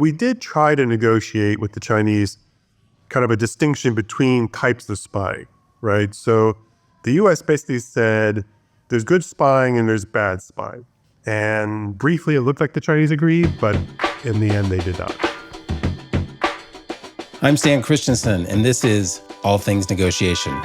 We did try to negotiate with the Chinese kind of a distinction between types of spying, right? So the U.S. basically said there's good spying and there's bad spying. And briefly, it looked like the Chinese agreed, but in the end, they did not. I'm Stan Christensen, and this is All Things Negotiation.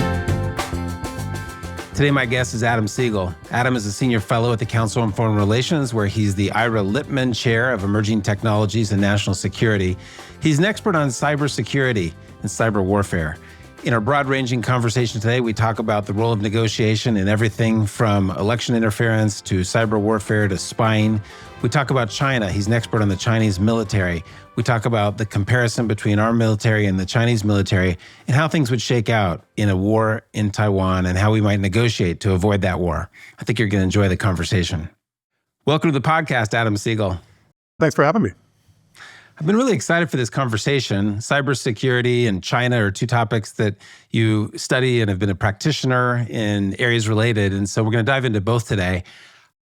Today, my guest is Adam Segal. Adam is a senior fellow at the Council on Foreign Relations, where he's the Ira Lipman Chair of Emerging Technologies and National Security. He's an expert on cybersecurity and cyber warfare. In our broad-ranging conversation today, we talk about the role of negotiation in everything from election interference to cyber warfare to spying. We talk about China. He's an expert on the Chinese military. We talk about the comparison between our military and the Chinese military and how things would shake out in a war in Taiwan and how we might negotiate to avoid that war. I think you're going to enjoy the conversation. Welcome to the podcast, Adam Segal. Thanks for having me. I've been really excited for this conversation. Cybersecurity and China are two topics that you study and have been a practitioner in areas related. And so we're going to dive into both today.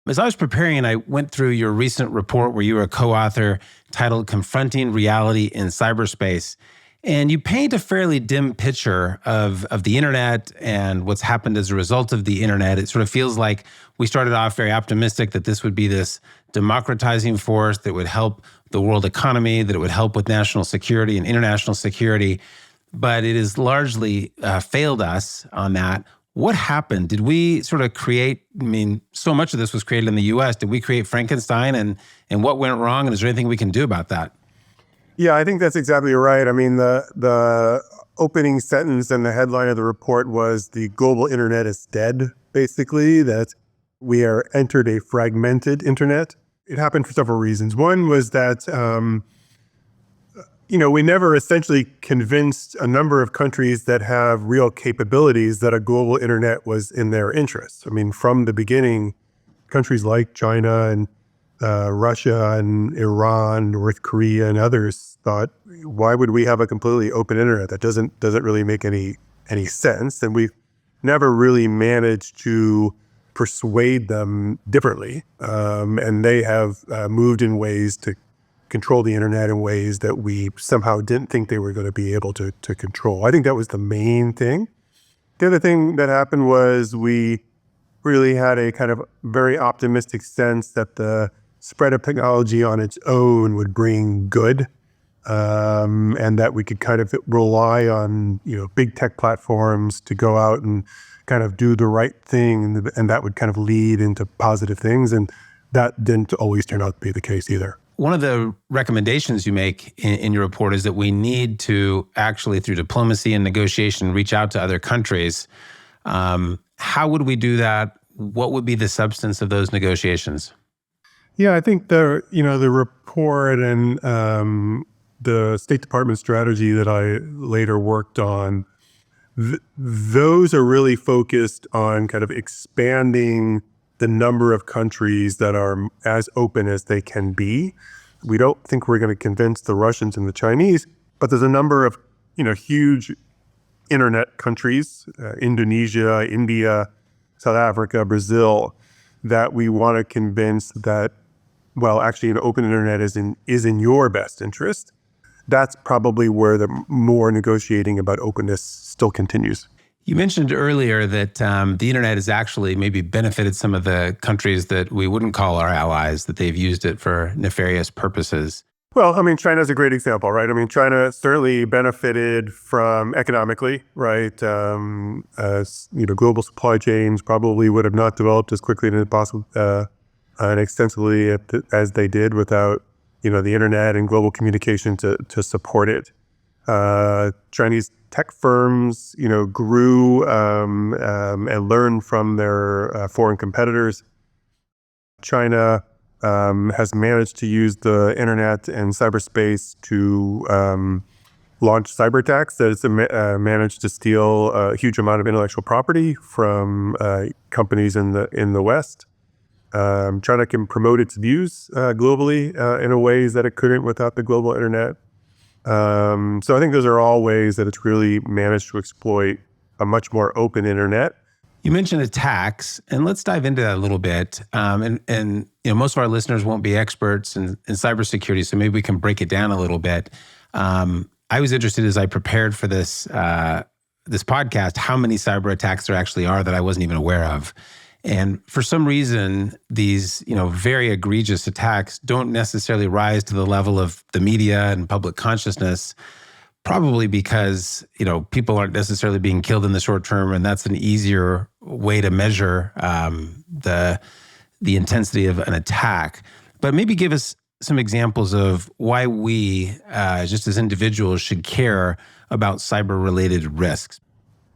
As I was preparing, I went through your recent report where you were a co-author titled Confronting Reality in Cyberspace. And you paint a fairly dim picture of the internet and what's happened as a result of the internet. It sort of feels like we started off very optimistic that this would be this democratizing force that would help the world economy, that it would help with national security and international security. But it has largely failed us on that. What happened? Did we sort of create, so much of this was created in the U.S. Did we create Frankenstein and what went wrong? And is there anything we can do about that? Yeah, I think that's exactly right. The opening sentence and the headline of the report was the global internet is dead, basically, that we are entered a fragmented internet. It happened for several reasons. One was that, we never essentially convinced a number of countries that have real capabilities that a global internet was in their interests. From the beginning, countries like China and Russia and Iran, North Korea, and others thought, why would we have a completely open internet? That doesn't really make any sense. And we've never really managed to persuade them differently. And they have moved in ways to control the internet in ways that we somehow didn't think they were going to be able to control. I think that was the main thing. The other thing that happened was we really had a kind of very optimistic sense that the spread of technology on its own would bring good, and that we could kind of rely on, big tech platforms to go out and kind of do the right thing, and that would kind of lead into positive things. And that didn't always turn out to be the case either. One of the recommendations you make in your report is that we need to actually, through diplomacy and negotiation, reach out to other countries. How would we do that? What would be the substance of those negotiations? Yeah, I think the report and the State Department strategy that I later worked on, those are really focused on kind of expanding the number of countries that are as open as they can be. We don't think we're going to convince the Russians and the Chinese, but there's a number of, huge internet countries, Indonesia, India, South Africa, Brazil, that we want to convince that, well, actually an open internet is in your best interest. That's probably where the more negotiating about openness still continues. You mentioned earlier that the internet has actually maybe benefited some of the countries that we wouldn't call our allies, that they've used it for nefarious purposes. Well, China's a great example, right? China certainly benefited from economically, right? Global supply chains probably would have not developed as quickly and extensively as they did without, the internet and global communication to support it. Chinese tech firms, grew and learned from their foreign competitors. China has managed to use the internet and cyberspace to launch cyberattacks. That it's managed to steal a huge amount of intellectual property from companies in the West. China can promote its views globally in a ways that it couldn't without the global internet. So I think those are all ways that it's really managed to exploit a much more open internet. You mentioned attacks, and let's dive into that a little bit. And most of our listeners won't be experts in cybersecurity, so maybe we can break it down a little bit. I was interested as I prepared for this podcast how many cyber attacks there actually are that I wasn't even aware of. And for some reason, these very egregious attacks don't necessarily rise to the level of the media and public consciousness. Probably because, people aren't necessarily being killed in the short term, and that's an easier way to measure the intensity of an attack. But maybe give us some examples of why we, just as individuals, should care about cyber-related risks.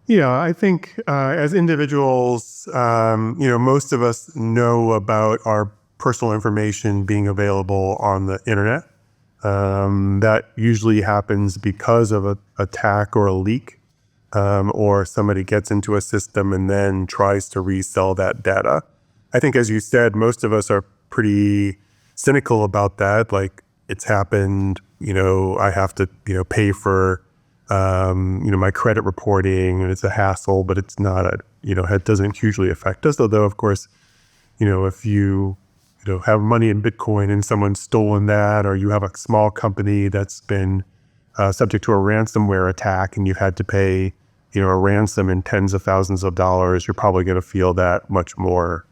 Yeah, I think as individuals, most of us know about our personal information being available on the internet. That usually happens because of an attack or a leak, or somebody gets into a system and then tries to resell that data. I think, as you said, most of us are pretty cynical about that. Like, it's happened, I have to, pay for, my credit reporting, and it's a hassle, but it's not it doesn't hugely affect us. Although, of course, if you have money in Bitcoin and someone's stolen that, or you have a small company that's been subject to a ransomware attack and you've had to pay, a ransom in tens of thousands of dollars, you're probably going to feel that much more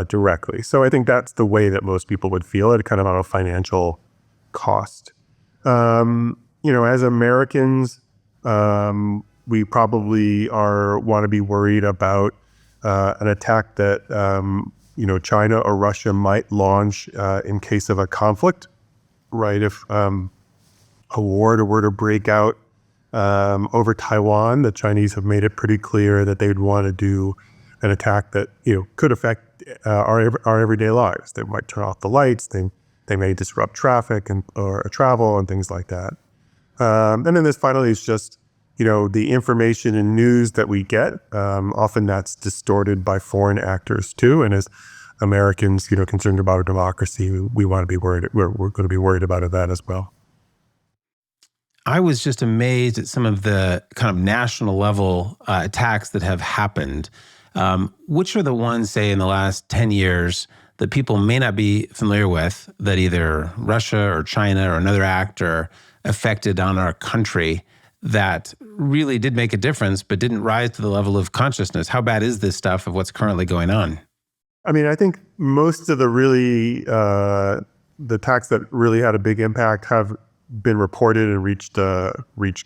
directly. So I think that's the way that most people would feel it, kind of on a financial cost. As Americans, we probably want to be worried about an attack that China or Russia might launch in case of a conflict, right? If a war were to break out over Taiwan, the Chinese have made it pretty clear that they'd want to do an attack that could affect our everyday lives. They might turn off the lights. They may disrupt traffic or travel and things like that. And then this finally is just the information and news that we get. Often that's distorted by foreign actors too. And as Americans, concerned about our democracy, we want to be worried. We're going to be worried about that as well. I was just amazed at some of the kind of national level attacks that have happened. Which are the ones, say, in the last 10 years that people may not be familiar with, that either Russia or China or another actor affected on our country that really did make a difference, but didn't rise to the level of consciousness? How bad is this stuff of what's currently going on? I mean, I think most of the attacks that really had a big impact have been reported and reached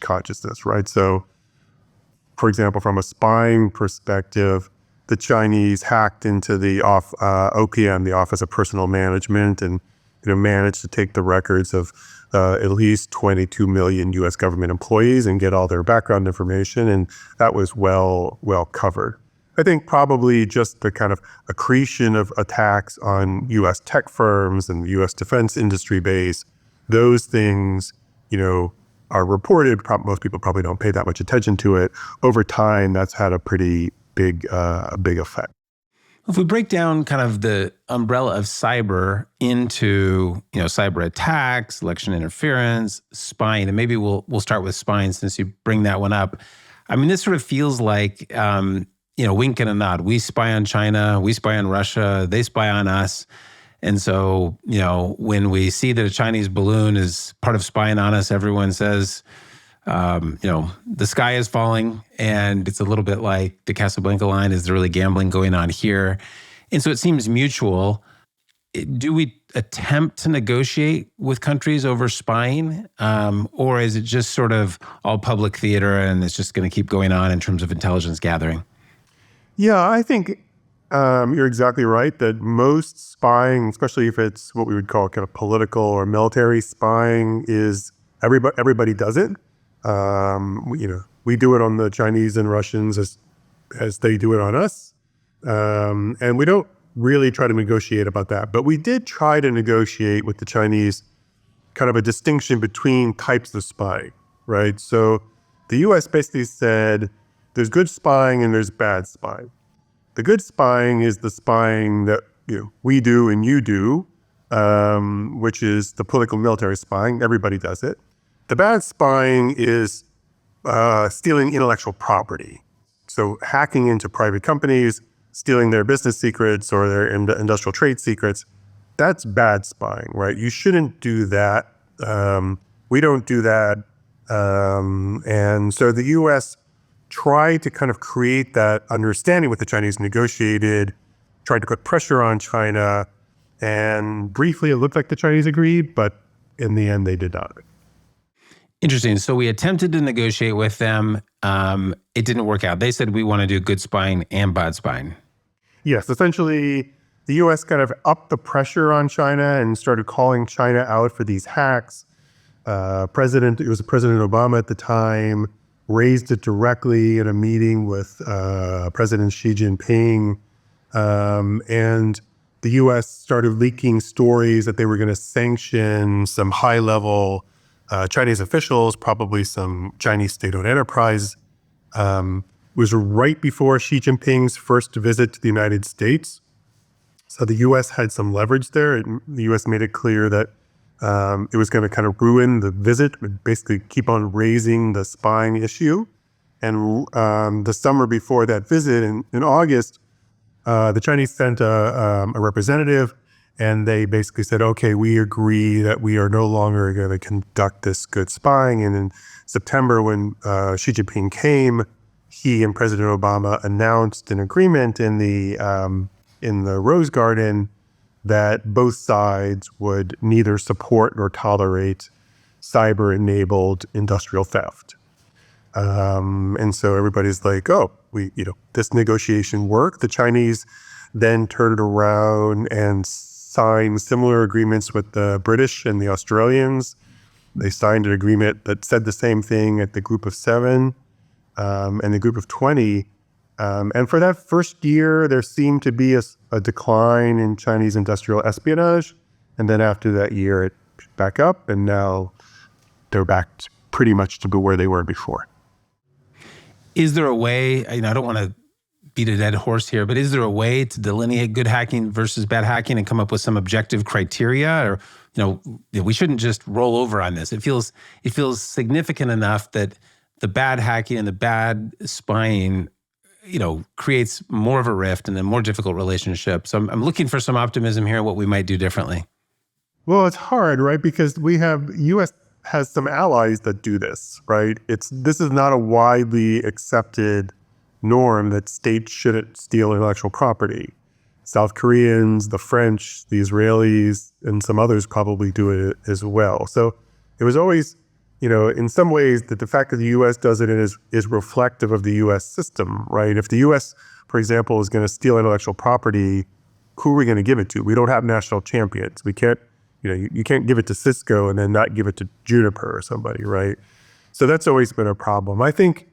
consciousness, right? So, for example, from a spying perspective, the Chinese hacked into the OPM, the Office of Personnel Management, and managed to take the records of at least 22 million U.S. government employees and get all their background information, and that was well covered. I think probably just the kind of accretion of attacks on U.S. tech firms and the U.S. defense industry base, those things, are reported. Most people probably don't pay that much attention to it. Over time, that's had a pretty big effect. If we break down kind of the umbrella of cyber into, cyber attacks, election interference, spying, and maybe we'll start with spying since you bring that one up. I mean, this sort of feels like, wink and a nod. We spy on China, we spy on Russia, they spy on us. And so, when we see that a Chinese balloon is part of spying on us, everyone says, the sky is falling, and it's a little bit like the Casablanca line. Is there really gambling going on here? And so it seems mutual. Do we attempt to negotiate with countries over spying? Or is it just sort of all public theater and it's just going to keep going on in terms of intelligence gathering? Yeah, I think you're exactly right that most spying, especially if it's what we would call kind of political or military spying, is everybody does it. We do it on the Chinese and Russians as they do it on us. And we don't really try to negotiate about that. But we did try to negotiate with the Chinese kind of a distinction between types of spying, right? So the U.S. basically said there's good spying and there's bad spying. The good spying is the spying that we do and you do, which is the political military spying. Everybody does it. The bad spying is stealing intellectual property. So hacking into private companies, stealing their business secrets or their industrial trade secrets, that's bad spying, right? You shouldn't do that. We don't do that. And so the U.S. tried to kind of create that understanding with the Chinese, negotiated, tried to put pressure on China. And briefly, it looked like the Chinese agreed, but in the end, they did not. Interesting. So we attempted to negotiate with them. It didn't work out. They said we want to do good spying and bad spying. Yes, essentially, the U.S. kind of upped the pressure on China and started calling China out for these hacks. It was President Obama at the time, raised it directly in a meeting with President Xi Jinping. And the U.S. started leaking stories that they were going to sanction some high-level Chinese officials, probably some Chinese state-owned enterprise. It was right before Xi Jinping's first visit to the United States. So the U.S. had some leverage there. The U.S. made it clear that it was going to kind of ruin the visit, basically keep on raising the spying issue. And the summer before that visit, in August, the Chinese sent a representative, and they basically said, okay, we agree that we are no longer going to conduct this good spying. And in September, when Xi Jinping came, he and President Obama announced an agreement in the Rose Garden that both sides would neither support nor tolerate cyber-enabled industrial theft. And so everybody's like, oh, this negotiation worked. The Chinese then turned around and signed similar agreements with the British and the Australians. They signed an agreement that said the same thing at the Group of 7 and the Group of 20. And for that first year, there seemed to be a decline in Chinese industrial espionage. And then after that year, it back up, and now they're back pretty much to where they were before. Is there a way, I don't want to beat a dead horse here, but is there a way to delineate good hacking versus bad hacking and come up with some objective criteria? Or, we shouldn't just roll over on this. It feels significant enough that the bad hacking and the bad spying, creates more of a rift and a more difficult relationship. So I'm looking for some optimism here, what we might do differently. Well, it's hard, right? Because U.S. has some allies that do this, right? This is not a widely accepted norm that states shouldn't steal intellectual property. South Koreans, the French, the Israelis, and some others probably do it as well. So it was always, in some ways, that the fact that the U.S. does it is reflective of the U.S. system, right? If the U.S., for example, is going to steal intellectual property, who are we going to give it to? We don't have national champions. We can't, you can't give it to Cisco and then not give it to Juniper or somebody, right? So that's always been a problem. I think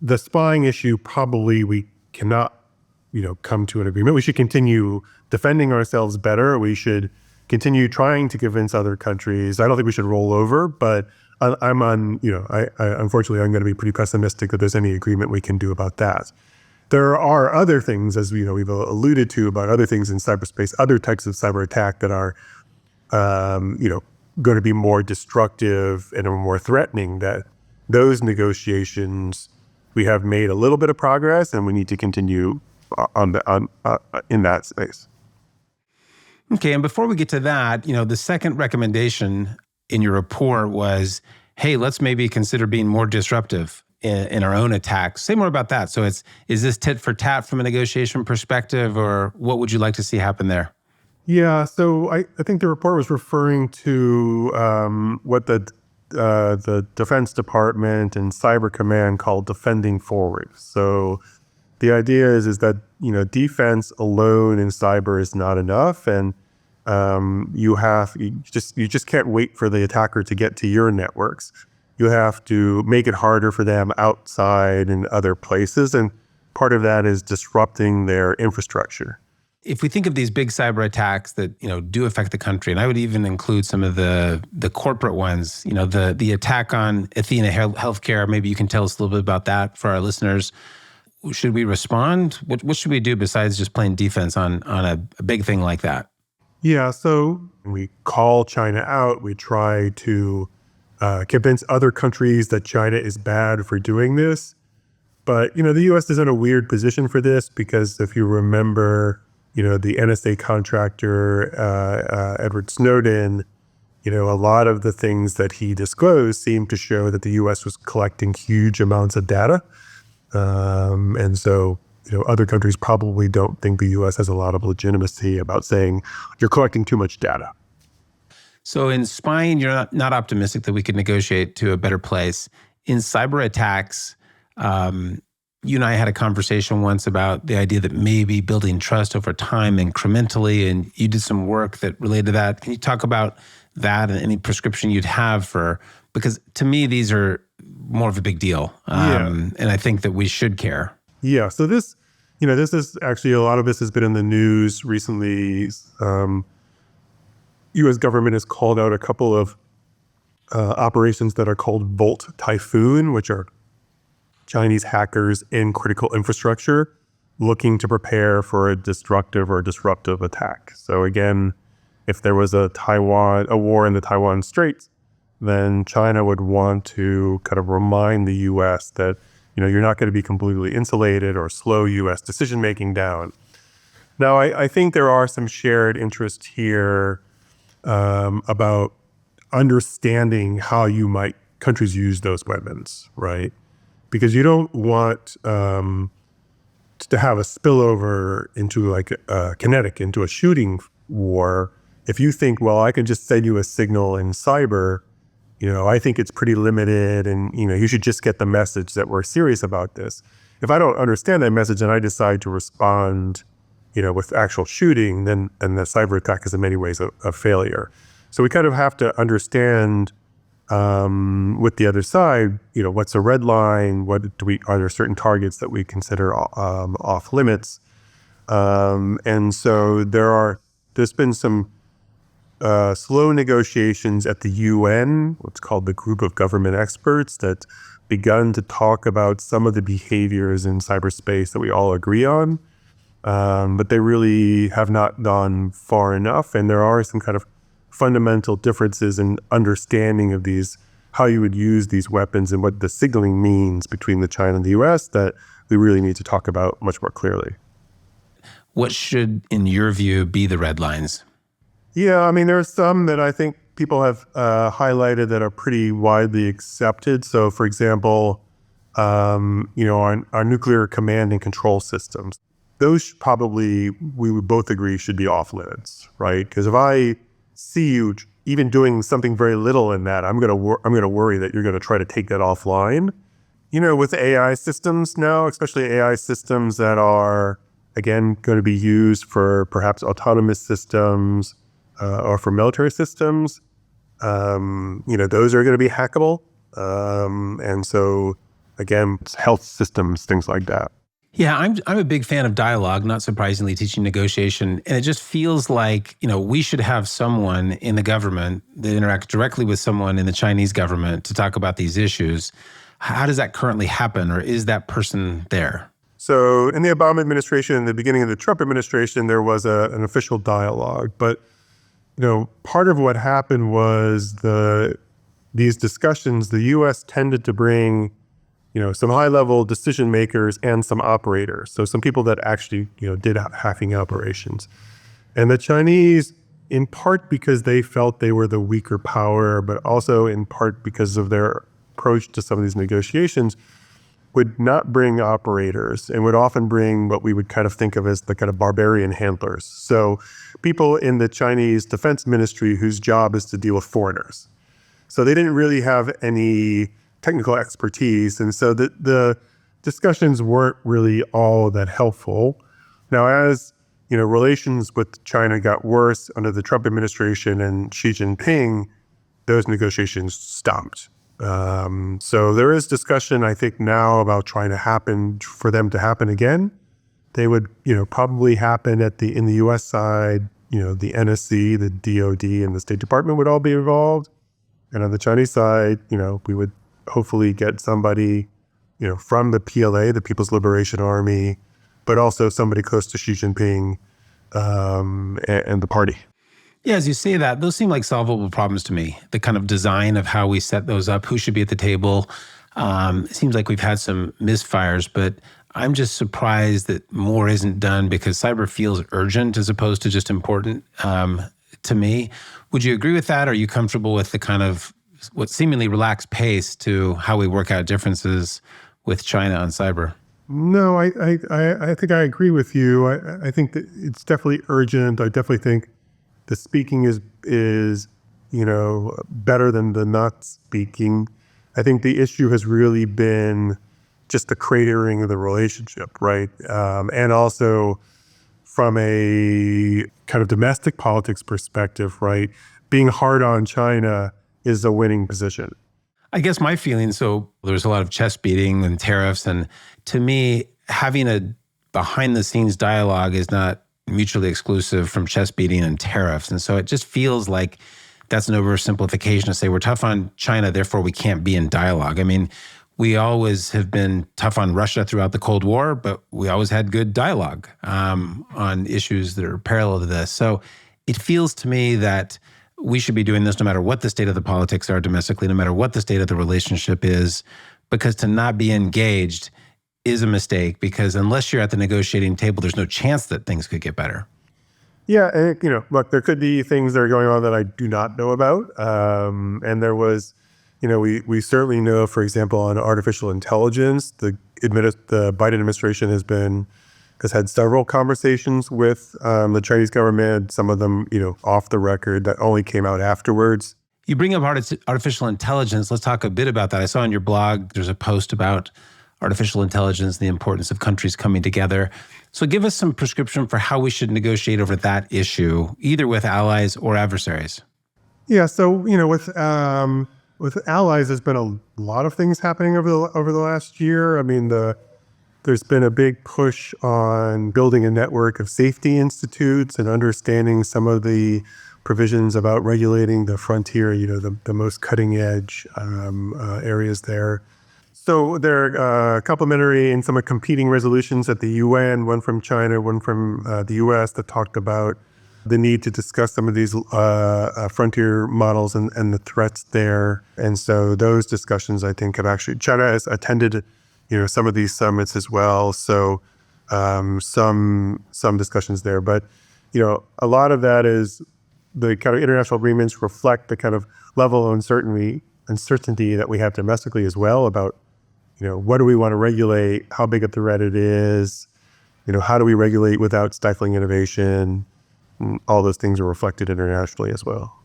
the spying issue, probably we cannot, come to an agreement. We should continue defending ourselves better. We should continue trying to convince other countries. I don't think we should roll over, but unfortunately, I'm going to be pretty pessimistic that there's any agreement we can do about that. There are other things, as we've alluded to, about other things in cyberspace, other types of cyber attack that are, going to be more destructive and more threatening. That those negotiations, we have made a little bit of progress, and we need to continue in that space. Okay, and before we get to that, the second recommendation in your report was, hey, let's maybe consider being more disruptive in our own attacks. Say more about that. So is this tit for tat from a negotiation perspective, or what would you like to see happen there? Yeah, so I think the report was referring to what the Defense Department and Cyber Command call defending forward. So the idea is that defense alone in cyber is not enough, and you just can't wait for the attacker to get to your networks. You have to make it harder for them outside and other places, and part of that is disrupting their infrastructure. If we think of these big cyber attacks that do affect the country, and I would even include some of the corporate ones, the attack on Athena Healthcare, maybe you can tell us a little bit about that for our listeners. Should we respond? What should we do besides just playing defense on a big thing like that? Yeah, so we call China out. We try to convince other countries that China is bad for doing this. But, the U.S. is in a weird position for this because if you remember, the NSA contractor, Edward Snowden, a lot of the things that he disclosed seemed to show that the U.S. was collecting huge amounts of data. And so, other countries probably don't think the U.S. has a lot of legitimacy about saying you're collecting too much data. So in spying, you're not optimistic that we could negotiate to a better place. In cyber attacks, you and I had a conversation once about the idea that maybe building trust over time incrementally, and you did some work that related to that. Can you talk about that and any prescription you'd have for, because to me, these are more of a big deal. And I think that we should care. Yeah. So this is actually, a lot of this has been in the news recently. U.S. government has called out a couple of operations that are called Volt Typhoon, which are Chinese hackers in critical infrastructure looking to prepare for a destructive or disruptive attack. So again, if there was a war in the Taiwan Straits, then China would want to kind of remind the U.S. that, you're not going to be completely insulated or slow U.S. decision-making down. Now, I think there are some shared interests here about understanding how countries use those weapons, right? Because you don't want to have a spillover into into a shooting war. If you think, well, I can just send you a signal in cyber, I think it's pretty limited and, you should just get the message that we're serious about this. If I don't understand that message and I decide to respond, with actual shooting, then the cyber attack is in many ways a failure. So we kind of have to understand with the other side, what's a red line? Are there certain targets that we consider off limits? And so there's been some slow negotiations at the UN, what's called the Group of Government Experts, that begun to talk about some of the behaviors in cyberspace that we all agree on. But they really have not gone far enough. And there are some kind of fundamental differences in understanding of how you would use these weapons and what the signaling means between the China and the US that we really need to talk about much more clearly. What should, in your view, be the red lines? Yeah, there are some that I think people have highlighted that are pretty widely accepted. So, for example, our nuclear command and control systems. Those probably, we would both agree, should be off limits, right? Because if I see you even doing something very little in that, I'm gonna worry that you're gonna try to take that offline. With AI systems now, especially AI systems that are, again, going to be used for perhaps autonomous systems or for military systems, those are going to be hackable. And so, again, health systems, things like that. Yeah, I'm a big fan of dialogue, not surprisingly, teaching negotiation. And it just feels like, we should have someone in the government that interacts directly with someone in the Chinese government to talk about these issues. How does that currently happen, or is that person there? So in the Obama administration, in the beginning of the Trump administration, there was an official dialogue. But, part of what happened was these discussions, the U.S. tended to bring some high-level decision makers and some operators. So some people that actually, did hacking operations. And the Chinese, in part because they felt they were the weaker power, but also in part because of their approach to some of these negotiations, would not bring operators and would often bring what we would kind of think of as the kind of barbarian handlers. So people in the Chinese Defense Ministry whose job is to deal with foreigners. So they didn't really have any technical expertise. And so the discussions weren't really all that helpful. Now, as relations with China got worse under the Trump administration and Xi Jinping, those negotiations stopped. So there is discussion, I think, now about trying for them to happen again. They would, probably happen in the U.S. side. The NSC, the DOD, and the State Department would all be involved. And on the Chinese side, we would hopefully get somebody, from the PLA, the People's Liberation Army, but also somebody close to Xi Jinping and the party. Yeah, as you say that, those seem like solvable problems to me. The kind of design of how we set those up, who should be at the table. It seems like we've had some misfires, but I'm just surprised that more isn't done because cyber feels urgent as opposed to just important to me. Would you agree with that? Are you comfortable with the kind of what seemingly relaxed pace to how we work out differences with China on cyber? No, I think I agree with you. I think that it's definitely urgent. I definitely think the speaking is better than the not speaking. I think the issue has really been just the cratering of the relationship, right? And also from a kind of domestic politics perspective, right? Being hard on China is a winning position. I guess my feeling, so there's a lot of chest beating and tariffs. And to me, having a behind the scenes dialogue is not mutually exclusive from chest beating and tariffs. And so it just feels like that's an oversimplification to say we're tough on China, therefore we can't be in dialogue. I mean, we always have been tough on Russia throughout the Cold War, but we always had good dialogue on issues that are parallel to this. So it feels to me that we should be doing this no matter what the state of the politics are domestically, no matter what the state of the relationship is, because to not be engaged is a mistake, because unless you're at the negotiating table, there's no chance that things could get better. Yeah, and, look, there could be things that are going on that I do not know about. And there was, we certainly know, for example, on artificial intelligence, the Biden administration has had several conversations with the Chinese government, some of them, off the record that only came out afterwards. You bring up artificial intelligence. Let's talk a bit about that. I saw on your blog, there's a post about artificial intelligence, the importance of countries coming together. So give us some prescription for how we should negotiate over that issue, either with allies or adversaries. Yeah, so, with allies, there's been a lot of things happening over the last year. I mean, there's been a big push on building a network of safety institutes and understanding some of the provisions about regulating the frontier, the most cutting edge areas there. So there are complementary and some competing resolutions at the UN, one from China, one from the U.S. that talked about the need to discuss some of these frontier models and the threats there. And so those discussions, I think, China has attended, some of these summits as well. So some discussions there. But, a lot of that is the kind of international agreements reflect the kind of level of uncertainty that we have domestically as well about, what do we want to regulate, how big a threat it is, how do we regulate without stifling innovation? All those things are reflected internationally as well.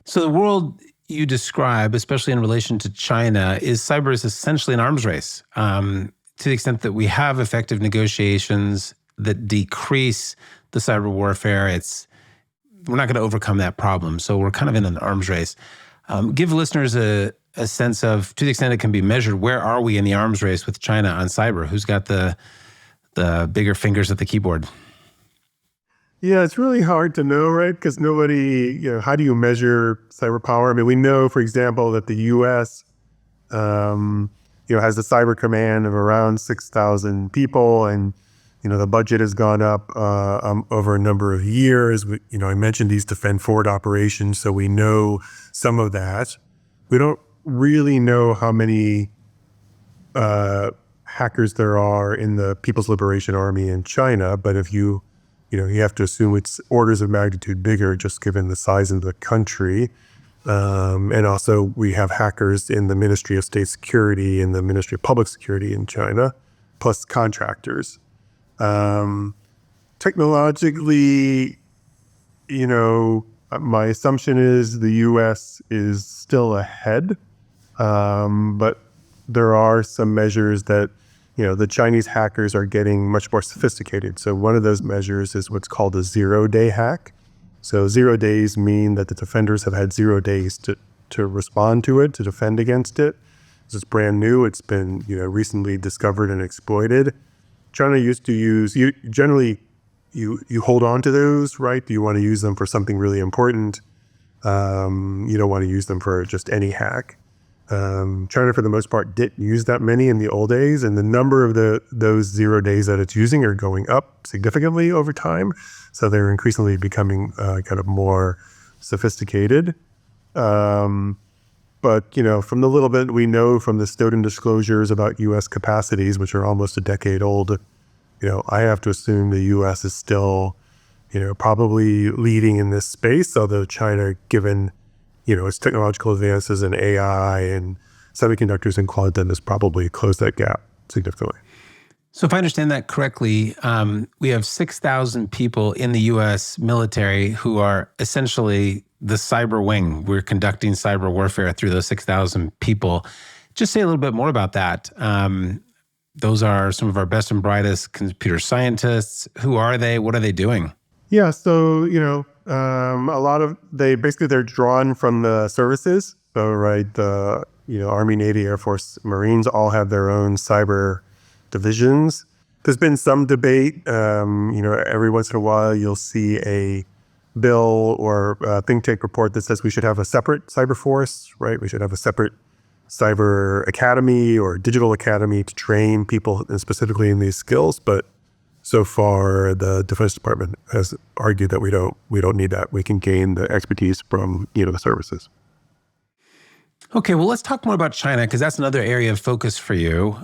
So the world you describe, especially in relation to China, cyber is essentially an arms race. To the extent that we have effective negotiations that decrease the cyber warfare, we're not going to overcome that problem. So we're kind of in an arms race. Give listeners a sense of, to the extent it can be measured, where are we in the arms race with China on cyber? Who's got the bigger fingers at the keyboard? Yeah, it's really hard to know, right? Because nobody, how do you measure cyber power? I mean, we know, for example, that the U.S., has a cyber command of around 6,000 people, and the budget has gone up over a number of years. I mentioned these defend forward operations, so we know some of that. We don't really know how many hackers there are in the People's Liberation Army in China, but if you have to assume it's orders of magnitude bigger just given the size of the country. And also we have hackers in the Ministry of State Security and the Ministry of Public Security in China, plus contractors. Technologically, my assumption is the U.S. is still ahead, but there are some measures that the Chinese hackers are getting much more sophisticated. So one of those measures is what's called a 0-day hack. So 0 days mean that the defenders have had 0 days to respond to it, to defend against it. This is brand new. It's been recently discovered and exploited. China used to use, you hold on to those, right? You want to use them for something really important. You don't want to use them for just any hack. China, for the most part, didn't use that many in the old days, and the number of those 0 days that it's using are going up significantly over time. So they're increasingly becoming kind of more sophisticated. But, from the little bit we know from the Snowden disclosures about U.S. capacities, which are almost a decade old, I have to assume the U.S. is still, probably leading in this space, although China, given, its technological advances in AI and semiconductors and quantum, has probably closed that gap significantly. So if I understand that correctly, we have 6,000 people in the U.S. military who are essentially the cyber wing. We're conducting cyber warfare through those 6,000 people. Just say a little bit more about that. Those are some of our best and brightest computer scientists. Who are they? What are they doing? Yeah, so, a lot of, they're drawn from the services. So, right, the, Army, Navy, Air Force, Marines all have their own cyber divisions. There's been some debate, every once in a while you'll see a bill or a think tank report that says we should have a separate cyber force, right? We should have a separate cyber academy or digital academy to train people specifically in these skills. But so far, the Defense Department has argued that we don't need that. We can gain the expertise from, the services. Okay, well, let's talk more about China, because that's another area of focus for you.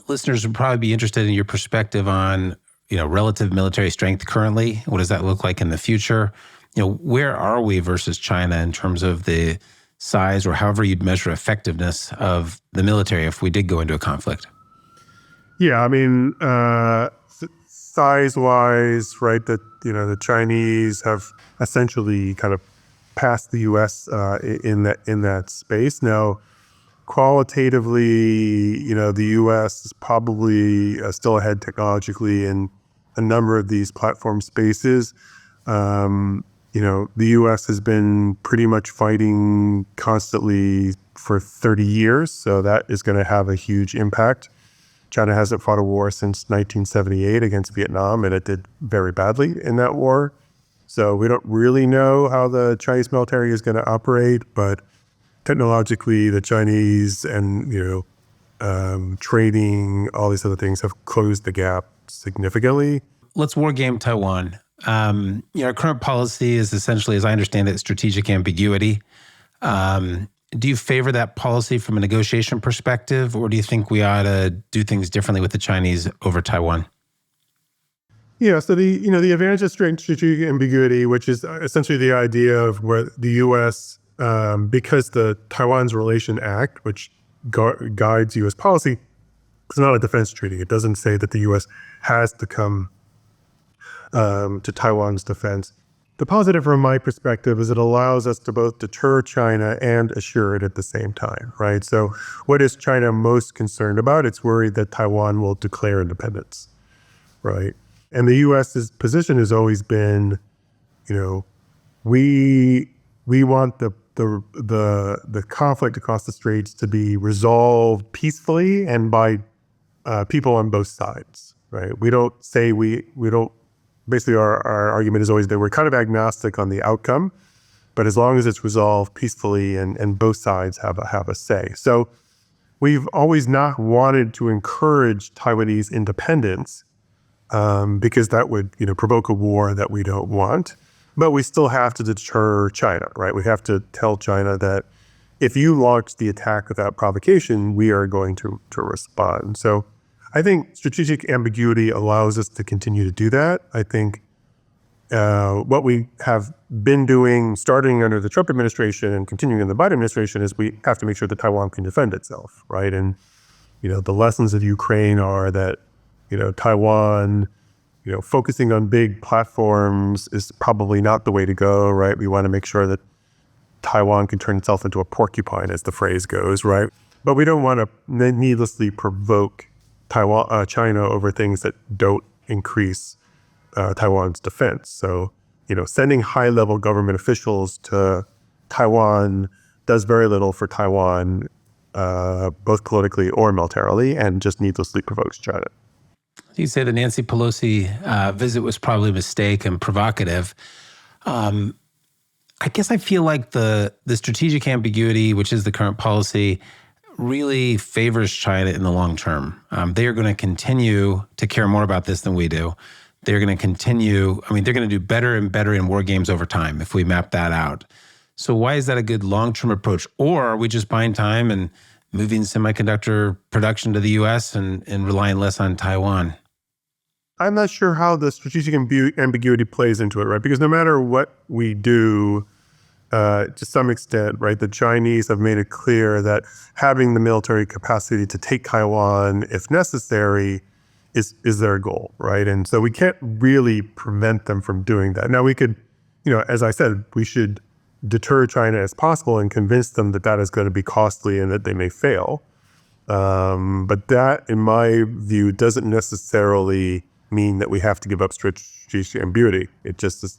Listeners would probably be interested in your perspective on, relative military strength currently. What does that look like in the future? Where are we versus China in terms of the size or however you'd measure effectiveness of the military if we did go into a conflict? Yeah, I mean, size-wise, right, the Chinese have essentially kind of past the U.S. In that space. Now, qualitatively, the U.S. is probably still ahead technologically in a number of these platform spaces. The U.S. has been pretty much fighting constantly for 30 years, so that is going to have a huge impact. China hasn't fought a war since 1978 against Vietnam, and it did very badly in that war. So we don't really know how the Chinese military is going to operate, but technologically, the Chinese and, training, all these other things have closed the gap significantly. Let's war game Taiwan. Our current policy is essentially, as I understand it, strategic ambiguity. Do you favor that policy from a negotiation perspective, or do you think we ought to do things differently with the Chinese over Taiwan? Yeah, so the advantage of strategic ambiguity, which is essentially the idea of where the U.S., because the Taiwan's Relation Act, which guides U.S. policy, it's not a defense treaty. It doesn't say that the U.S. has to come to Taiwan's defense. The positive from my perspective is it allows us to both deter China and assure it at the same time, right? So what is China most concerned about? It's worried that Taiwan will declare independence, right? And the U.S.'s position has always been, we want the conflict across the straits to be resolved peacefully and by people on both sides, right? We don't say we don't. Basically, our argument is always that we're kind of agnostic on the outcome, but as long as it's resolved peacefully and both sides have a say. So we've always not wanted to encourage Taiwanese independence. Because that would, provoke a war that we don't want. But we still have to deter China, right? We have to tell China that if you launch the attack without provocation, we are going to respond. So I think strategic ambiguity allows us to continue to do that. I think what we have been doing, starting under the Trump administration and continuing in the Biden administration, is we have to make sure that Taiwan can defend itself, right? And, the lessons of Ukraine are that Taiwan, focusing on big platforms is probably not the way to go, right? We want to make sure that Taiwan can turn itself into a porcupine, as the phrase goes, right? But we don't want to needlessly provoke China over things that don't increase Taiwan's defense. So, sending high-level government officials to Taiwan does very little for Taiwan, both politically or militarily, and just needlessly provokes China. You say the Nancy Pelosi visit was probably a mistake and provocative. I guess I feel like the strategic ambiguity, which is the current policy, really favors China in the long term. They are going to continue to care more about this than we do. They're going to continue, they're going to do better and better in war games over time if we map that out. So why is that a good long-term approach? Or are we just buying time and moving semiconductor production to the U.S. and relying less on Taiwan? I'm not sure how the strategic ambiguity plays into it, right? Because no matter what we do, to some extent, right, the Chinese have made it clear that having the military capacity to take Taiwan, if necessary, is their goal, right? And so we can't really prevent them from doing that. Now we could, as I said, we should deter China as possible and convince them that that is going to be costly and that they may fail. But that, in my view, doesn't necessarily mean that we have to give up strategic ambiguity. It just is,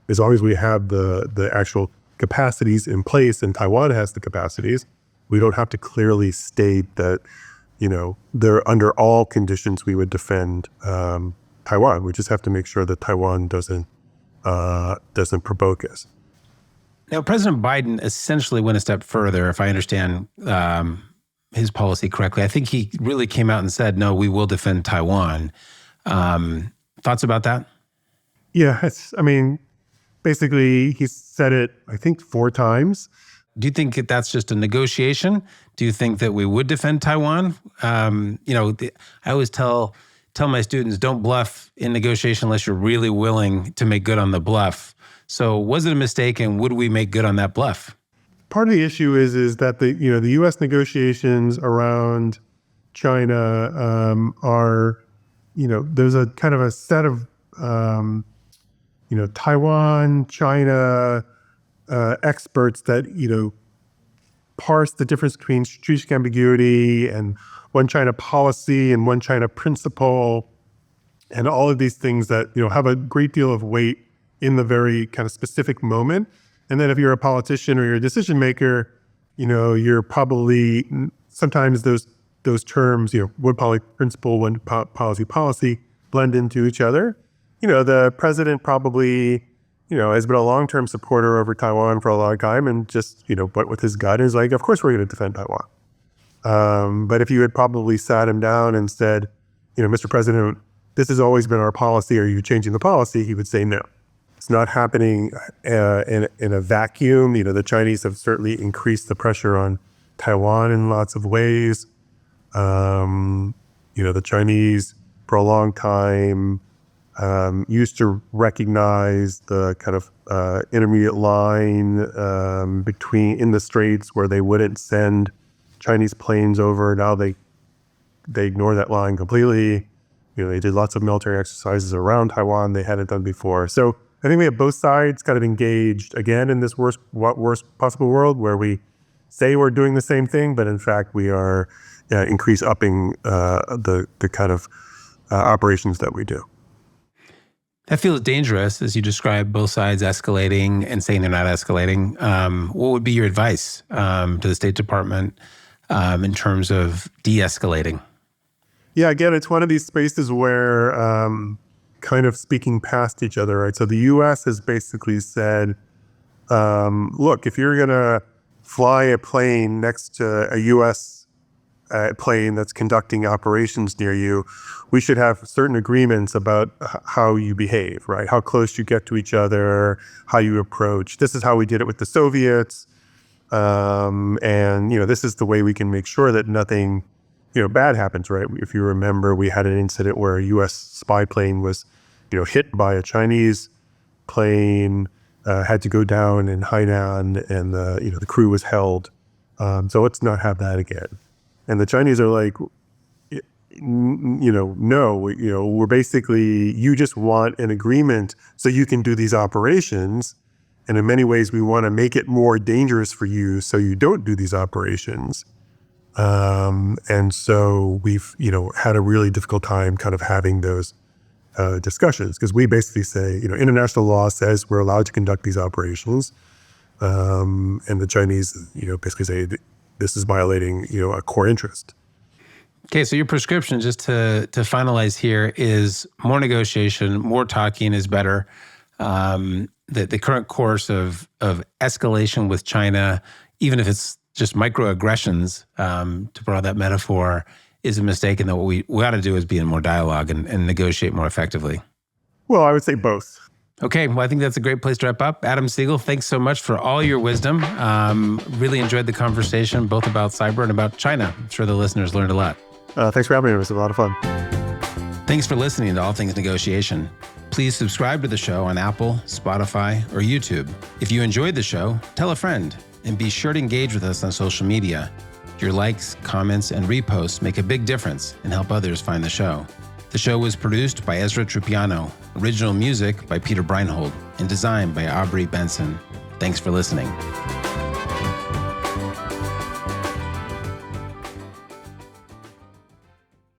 as long as we have the actual capacities in place and Taiwan has the capacities, we don't have to clearly state that, they're under all conditions we would defend Taiwan. We just have to make sure that Taiwan doesn't provoke us. Now, President Biden essentially went a step further, if I understand his policy correctly. I think he really came out and said, no, we will defend Taiwan. Thoughts about that? Yeah, basically he said it, I think 4 times. Do you think that that's just a negotiation? Do you think that we would defend Taiwan? I always tell my students, don't bluff in negotiation unless you're really willing to make good on the bluff. So was it a mistake, and would we make good on that bluff? Part of the issue is that the U.S. negotiations around China are, there's a kind of a set of Taiwan, China experts that parse the difference between strategic ambiguity and one China policy and one China principle, and all of these things that have a great deal of weight in the very kind of specific moment. And then if you're a politician or you're a decision maker, you're probably sometimes those terms, one policy principle, one policy blend into each other. The president probably, has been a long-term supporter over Taiwan for a long time, and just, but with his gut is like, of course we're going to defend Taiwan. But if you had probably sat him down and said, Mr. President, this has always been our policy, are you changing the policy? He would say no. It's not happening in a vacuum. The Chinese have certainly increased the pressure on Taiwan in lots of ways. The Chinese, for a long time, used to recognize the kind of intermediate line in the straits where they wouldn't send Chinese planes over. Now they ignore that line completely. They did lots of military exercises around Taiwan they hadn't done before. So I think we have both sides kind of engaged again in this worst possible world where we say we're doing the same thing, but in fact we are upping the kind of operations that we do. That feels dangerous, as you describe both sides escalating and saying they're not escalating. What would be your advice to the State Department in terms of de-escalating? Yeah, again, it's one of these spaces where kind of speaking past each other, right? So the U.S. has basically said, look, if you're going to fly a plane next to a U.S. Plane that's conducting operations near you, we should have certain agreements about how you behave, right? How close you get to each other, how you approach. This is how we did it with the Soviets. And, this is the way we can make sure that nothing, bad happens, right? If you remember, we had an incident where a U.S. spy plane was, hit by a Chinese plane, had to go down in Hainan, and the crew was held. So let's not have that again. And the Chinese are like, no, we're basically, you just want an agreement so you can do these operations. And in many ways, we want to make it more dangerous for you so you don't do these operations. And so we've, had a really difficult time kind of having those discussions, because we basically say, international law says we're allowed to conduct these operations. And the Chinese, basically say this is violating, a core interest. Okay, so your prescription, just to finalize here, is more negotiation, more talking is better. The current course of escalation with China, even if it's just microaggressions, to borrow that metaphor, is a mistake, and that what we ought to do is be in more dialogue and negotiate more effectively. Well, I would say both. Okay, well, I think that's a great place to wrap up. Adam Segal, thanks so much for all your wisdom. Really enjoyed the conversation, both about cyber and about China. I'm sure the listeners learned a lot. Thanks for having me. It was a lot of fun. Thanks for listening to All Things Negotiation. Please subscribe to the show on Apple, Spotify, or YouTube. If you enjoyed the show, tell a friend, and be sure to engage with us on social media. Your likes, comments, and reposts make a big difference and help others find the show. The show was produced by Ezra Trupiano, original music by Peter Breinhold, and designed by Aubrey Benson. Thanks for listening.